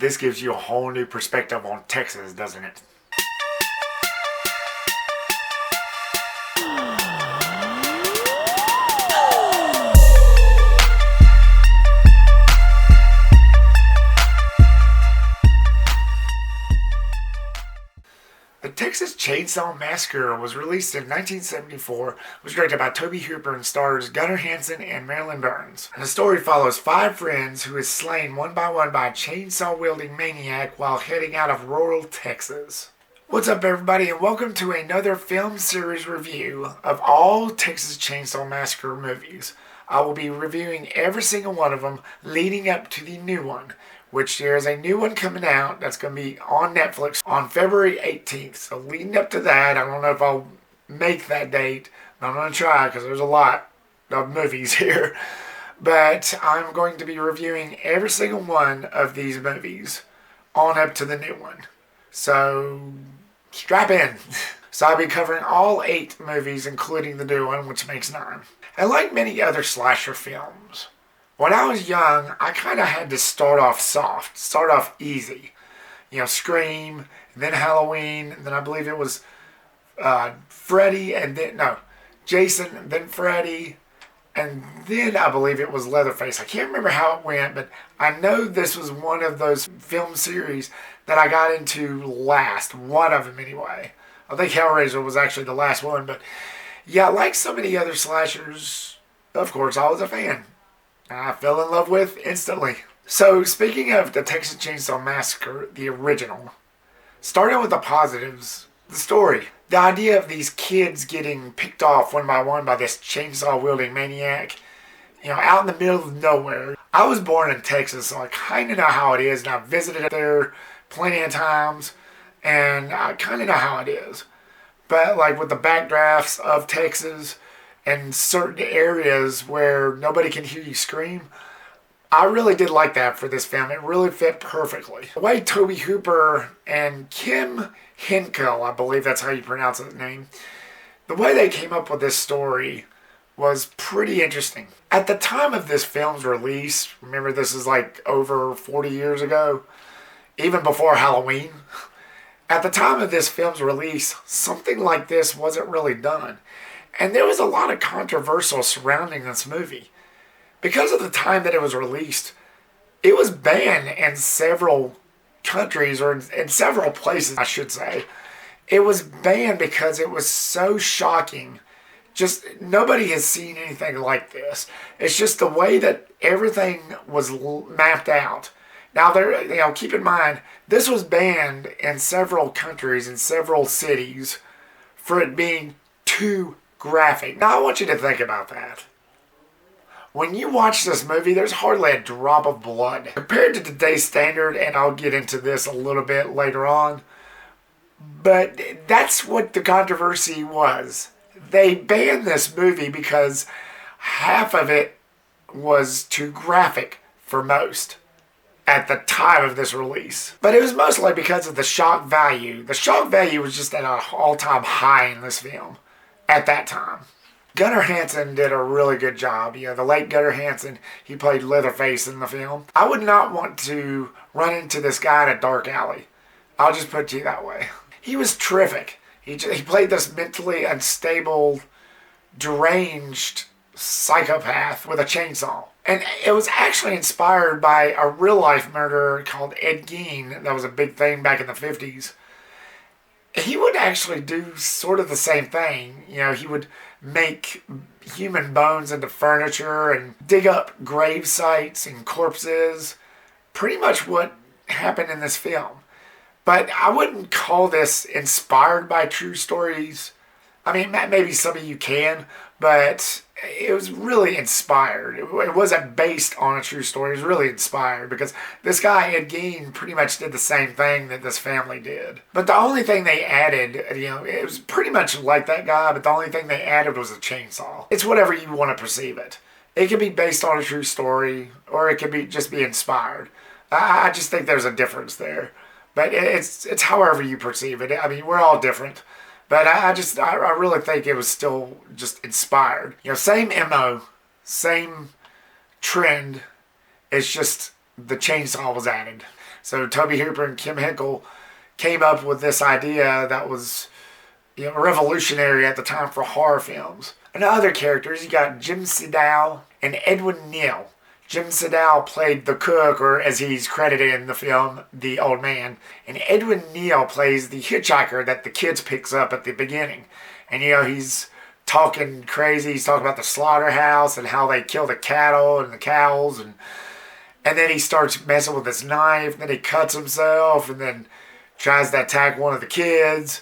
This gives you a whole new perspective on Texas, doesn't it? The Texas Chainsaw Massacre was released in 1974, was directed by Tobe Hooper and stars Gunnar Hansen and Marilyn Burns. And the story follows 5 friends who is slain one by a chainsaw-wielding maniac while heading out of rural Texas. What's up, everybody, and welcome to another film series review of all Texas Chainsaw Massacre movies. I will be reviewing every single one of them leading up to the new one, which there is a new one coming out that's going to be on Netflix on February 18th. So leading up to that, I don't know if I'll make that date, but I'm going to try because there's a lot of movies here. But I'm going to be reviewing every single one of these movies on up to the new one. So strap in. So I'll be covering all 8 movies, including the new one, which makes 9. And like many other slasher films, when I was young, I kind of had to start off soft, start off easy. You know, Scream, and then Halloween, and then I believe it was Freddy, and then, no, Jason, and then Freddy, and then I believe it was Leatherface. I can't remember how it went, but I know this was one of those film series that I got into last, one of them anyway. I think Hellraiser was actually the last one, but yeah, like so many other slashers, of course, I was a fan. I fell in love with instantly. So, speaking of the Texas Chainsaw Massacre, the original, starting with the positives, the story. The idea of these kids getting picked off one by this chainsaw-wielding maniac, you know, out in the middle of nowhere. I was born in Texas, so I kind of know how it is, and I've visited there plenty of times, and I kind of know how it is. But, like, with the backdrafts of Texas and certain areas where nobody can hear you scream, I really did like that for this film. It really fit perfectly. The way Tobe Hooper and Kim Henkel, I believe that's how you pronounce his name, the way they came up with this story was pretty interesting. At the time of this film's release, remember this is like over 40 years ago, even before Halloween. At the time of this film's release, something like this wasn't really done. And there was a lot of controversial surrounding this movie. Because of the time that it was released, it was banned in several countries, or in several places, I should say. It was banned because it was so shocking. Just nobody has seen anything like this. It's just the way that everything was mapped out. Now, keep in mind, this was banned in several countries, in several cities, for it being too graphic. Now, I want you to think about that. When you watch this movie, there's hardly a drop of blood. Compared to today's standard, and I'll get into this a little bit later on, but that's what the controversy was. They banned this movie because half of it was too graphic for most at the time of this release. But it was mostly because of the shock value. The shock value was just at an all-time high in this film at that time. Gunnar Hansen did a really good job. You know, the late Gunnar Hansen, he played Leatherface in the film. I would not want to run into this guy in a dark alley. I'll just put it to you that way. He was terrific. He played this mentally unstable, deranged psychopath with a chainsaw. And it was actually inspired by a real-life murderer called Ed Gein. That was a big thing back in the 50s. He would actually do sort of the same thing. You know, he would make human bones into furniture and dig up grave sites and corpses. Pretty much what happened in this film. But I wouldn't call this inspired by true stories. I mean, maybe some of you can, but it was really inspired. It wasn't based on a true story. It was really inspired because this guy, Ed Gein, pretty much did the same thing that this family did. But the only thing they added, you know, it was pretty much like that guy, but the only thing they added was a chainsaw. It's whatever you want to perceive it. It can be based on a true story, or it can be just be inspired. I just think there's a difference there. But it's however you perceive it. I mean, we're all different. But I really think it was still just inspired. You know, same MO, same trend. It's just the chainsaw was added. So Tobe Hooper and Kim Henkel came up with this idea that was, revolutionary at the time for horror films. And other characters, you got Jim Siedow and Edwin Neal. Jim Siedow played the cook, or as he's credited in the film, the old man. And Edwin Neal plays the hitchhiker that the kids picks up at the beginning. And he's talking crazy. He's talking about the slaughterhouse and how they kill the cattle and the cows. And then he starts messing with his knife. And then he cuts himself and then tries to attack one of the kids.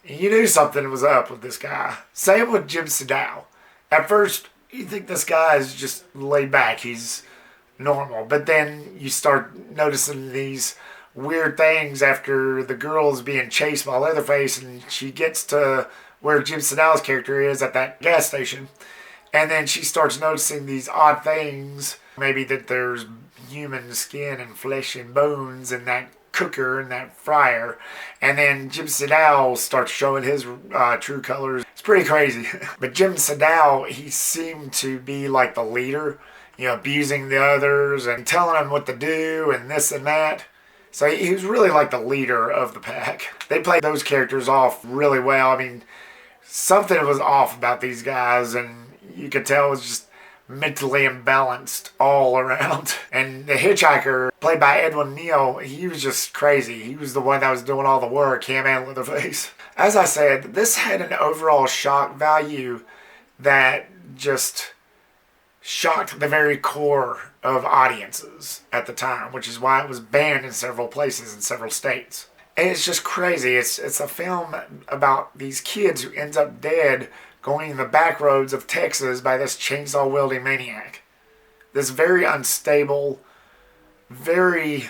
And you knew something was up with this guy. Same with Jim Siedow. At first, you think this guy is just laid back. He's normal. But then you start noticing these weird things after the girl is being chased by Leatherface and she gets to where Jim Siedow's character is at that gas station. And then she starts noticing these odd things. Maybe that there's human skin and flesh and bones in that cooker and that fryer. And then Jim Siedow starts showing his true colors. It's pretty crazy. But Jim Siedow, he seemed to be like the leader, abusing the others and telling them what to do and this and that. So he was really like the leader of the pack. They played those characters off really well. I mean, something was off about these guys, and you could tell it was just mentally imbalanced all around. And the hitchhiker, played by Edwin Neal, he was just crazy. He was the one that was doing all the work, him and Leatherface. As I said, this had an overall shock value that just shocked the very core of audiences at the time, which is why it was banned in several places in several states. And it's just crazy. It's a film about these kids who ends up dead going in the back roads of Texas by this chainsaw-wielding maniac. This very unstable, very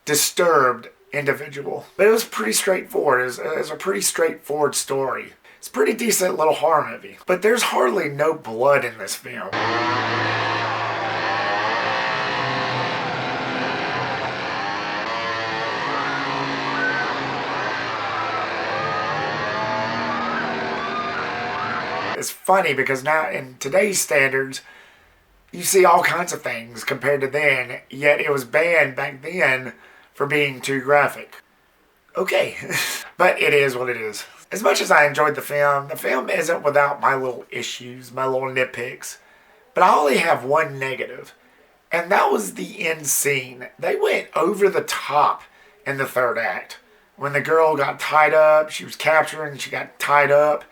disturbed individual. But it was pretty straightforward. It was a pretty straightforward story. It's a pretty decent little horror movie. But there's hardly no blood in this film. It's funny because now in today's standards, you see all kinds of things compared to then, yet it was banned back then for being too graphic. Okay, but it is what it is. As much as I enjoyed the film isn't without my little issues, my little nitpicks. But I only have one negative, and that was the end scene. They went over the top in the third act. When the girl got tied up, she was captured and she got tied up,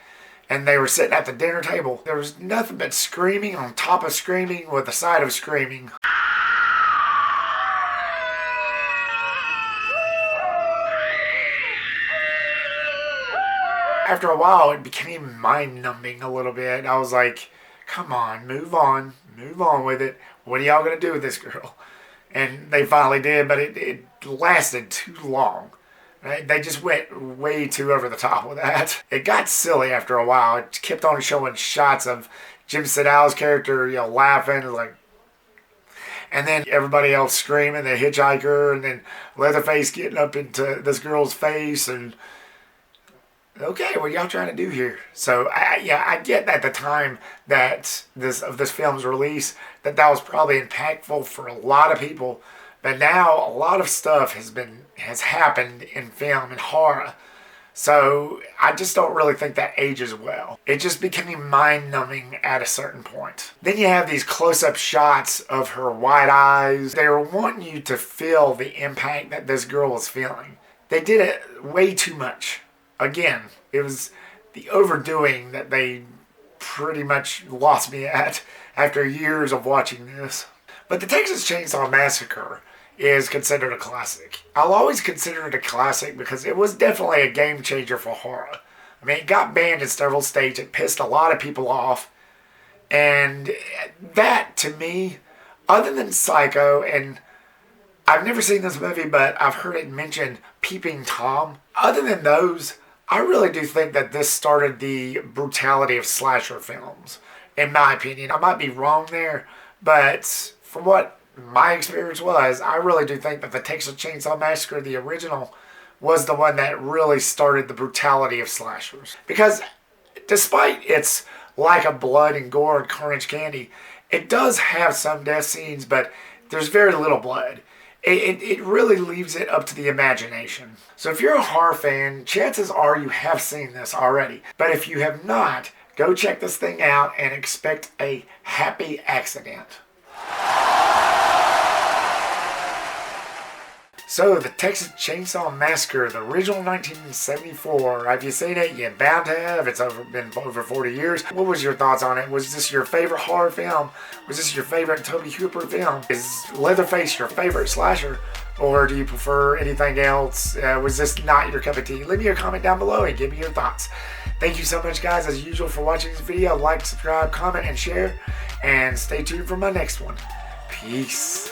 and they were sitting at the dinner table. There was nothing but screaming on top of screaming with a side of screaming. After a while, it became mind-numbing a little bit. I was like, come on move on with it. What are y'all going to do with this girl? And they finally did, but it lasted too long. Right? They just went way too over the top with that. It got silly after a while. It kept on showing shots of Jim Siedow's character, laughing, and then everybody else screaming, the hitchhiker, and then Leatherface getting up into this girl's face, and okay, what are y'all trying to do here? So, I get at the time that this film's release, that was probably impactful for a lot of people. But now, a lot of stuff has happened in film and horror. So, I just don't really think that ages well. It just became mind-numbing at a certain point. Then you have these close-up shots of her wide eyes. They were wanting you to feel the impact that this girl was feeling. They did it way too much. Again, it was the overdoing that they pretty much lost me at after years of watching this. But the Texas Chainsaw Massacre is considered a classic. I'll always consider it a classic because it was definitely a game changer for horror. I mean, it got banned in several states. It pissed a lot of people off. And that, to me, other than Psycho, and I've never seen this movie, but I've heard it mentioned Peeping Tom. Other than those, I really do think that this started the brutality of slasher films, in my opinion. I might be wrong there, but from what my experience was, I really do think that the Texas Chainsaw Massacre, the original, was the one that really started the brutality of slashers. Because despite its lack of blood and gore and carnage candy, it does have some death scenes, but there's very little blood. it really leaves it up to the imagination. So if you're a horror fan, chances are you have seen this already. But if you have not, go check this thing out and expect a happy accident. So, the Texas Chainsaw Massacre, the original 1974. Have you seen it? You're bound to have. It's been over 40 years. What was your thoughts on it? Was this your favorite horror film? Was this your favorite Tobe Hooper film? Is Leatherface your favorite slasher? Or do you prefer anything else? Was this not your cup of tea? Leave me a comment down below and give me your thoughts. Thank you so much, guys, as usual, for watching this video. Like, subscribe, comment, and share. And stay tuned for my next one. Peace.